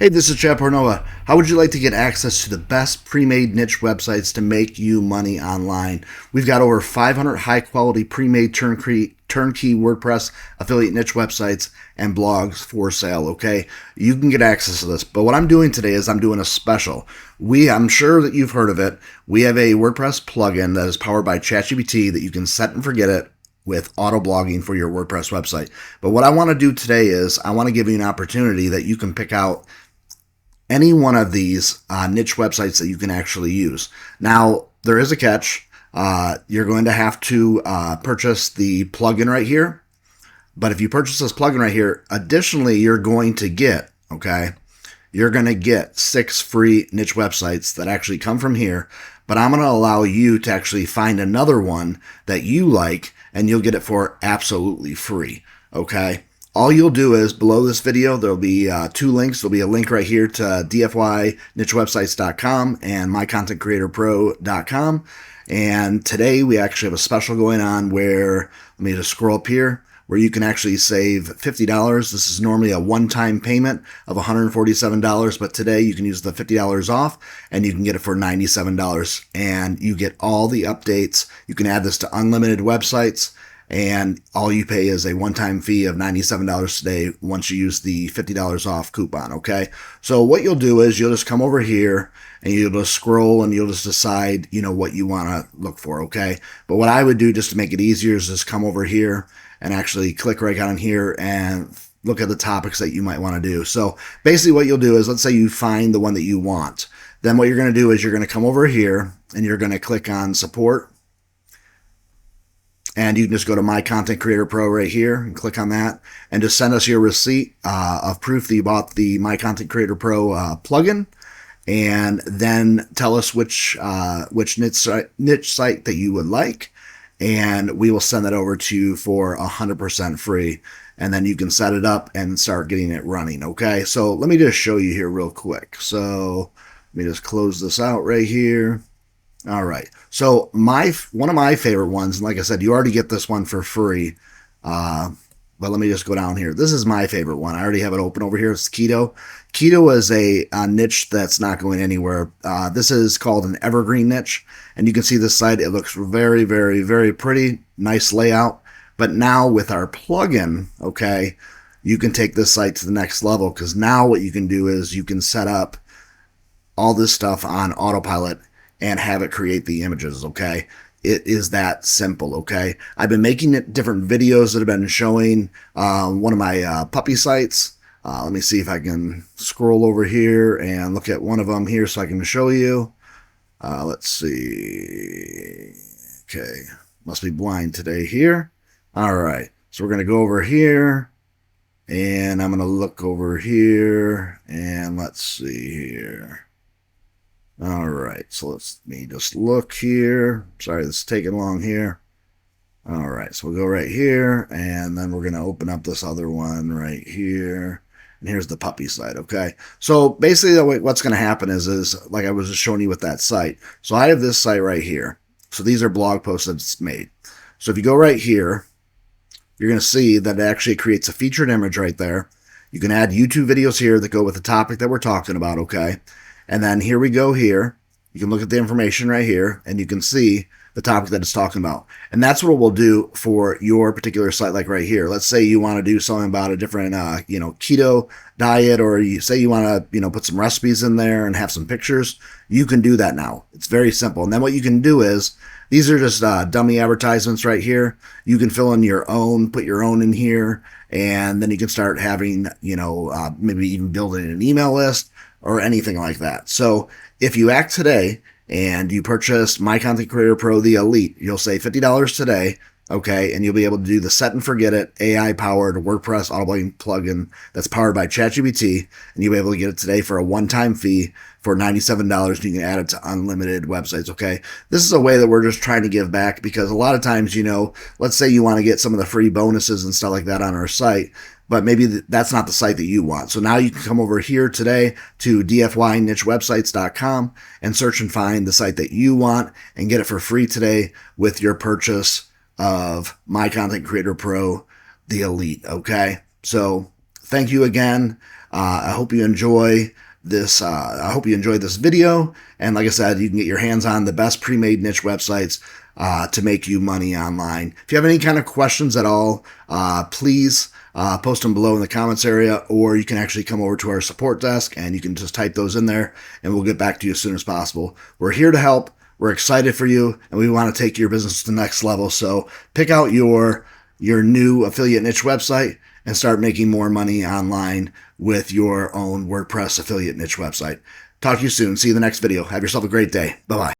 Hey, this is Chad Pornova. How would you like to get access to the best pre-made niche websites to make you money online? We've got over 500 high-quality pre-made turnkey WordPress affiliate niche websites and blogs for sale, okay? You can get access to this. But what I'm doing today is I'm doing a special. I'm sure that you've heard of it. We have a WordPress plugin that is powered by ChatGPT that you can set and forget it with auto blogging for your WordPress website. But what I want to do today is I want to give you an opportunity that you can pick out any one of these niche websites that you can actually use. Now, there is a catch. You're going to have to purchase the plugin right here. But if you purchase this plugin right here, additionally, you're going to get 6 free niche websites that actually come from here. But I'm going to allow you to actually find another one that you like, and you'll get it for absolutely free, okay? All you'll do is below this video, there'll be 2 links. There'll be a link right here to dfynichewebsites.com and mycontentcreatorpro.com. And today we actually have a special going on where, let me just scroll up here, where you can actually save $50. This is normally a one-time payment of $147, but today you can use the $50 off and you can get it for $97. And you get all the updates. You can add this to unlimited websites. And all you pay is a one-time fee of $97 today once you use the $50 off coupon, okay? So what you'll do is you'll just come over here and you'll just scroll and you'll just decide, what you want to look for, okay? But what I would do just to make it easier is just come over here and actually click right on here and look at the topics that you might want to do. So basically what you'll do is, let's say you find the one that you want. Then what you're going to do is you're going to come over here and you're going to click on support. And you can just go to My Content Creator Pro right here and click on that and just send us your receipt of proof that you bought the My Content Creator Pro plugin, and then tell us which niche site that you would like, and we will send that over to you for 100% free, and then you can set it up and start getting it running, okay? So let me just show you here real quick. So let me just close this out right here. All right, so one of my favorite ones, and like I said, you already get this one for free, but let me just go down here. This is my favorite one. I already have it open over here. It's Keto. Keto is a niche that's not going anywhere. This is called an evergreen niche, and you can see this site. It looks very, very, very pretty, nice layout. But now with our plugin, okay, you can take this site to the next level, because now what you can do is you can set up all this stuff on autopilot and have it create the images, okay? It is that simple, okay? I've been making different videos that have been showing one of my puppy sites. Let me see if I can scroll over here and look at one of them here so I can show you. Let's see. Okay, must be blind today here. All right, so we're gonna go over here and I'm gonna look over here and let's see here. All right, so let me just look here. Sorry, this is taking long here. All right, so we'll go right here, and then we're going to open up this other one right here. And here's the puppy site, okay? So basically what's going to happen is like I was just showing you with that site. So I have this site right here. So these are blog posts that it's made. So if you go right here, you're going to see that it actually creates a featured image right there. You can add YouTube videos here that go with the topic that we're talking about, okay? And then here we go here. You can look at the information right here, and you can see the topic that it's talking about. And that's what we'll do for your particular site, like right here. Let's say you want to do something about a different, keto diet, or you say you want to, put some recipes in there and have some pictures. You can do that now. It's very simple. And then what you can do is, these are just dummy advertisements right here. You can fill in your own, put your own in here, and then you can start having, maybe even building an email list or anything like that. So if you act today and you purchase My Content Creator Pro, the Elite, you'll save $50 today, okay? And you'll be able to do the set and forget it AI-powered WordPress auto-blogging plugin that's powered by ChatGPT, and you'll be able to get it today for a one-time fee for $97, and you can add it to unlimited websites, okay? This is a way that we're just trying to give back, because a lot of times, let's say you want to get some of the free bonuses and stuff like that on our site, but maybe that's not the site that you want. So now you can come over here today to dfynichewebsites.com and search and find the site that you want and get it for free today with your purchase of My Content Creator Pro, the Elite, okay? So thank you again. I hope you enjoy this. I hope you enjoyed this video. And like I said, you can get your hands on the best pre-made niche websites to make you money online. If you have any kind of questions at all, please post them below in the comments area, or you can actually come over to our support desk and you can just type those in there and we'll get back to you as soon as possible. We're here to help. We're excited for you, and we want to take your business to the next level. So pick out your new affiliate niche website and start making more money online with your own WordPress affiliate niche website. Talk to you soon. See you in the next video. Have yourself a great day. Bye-bye.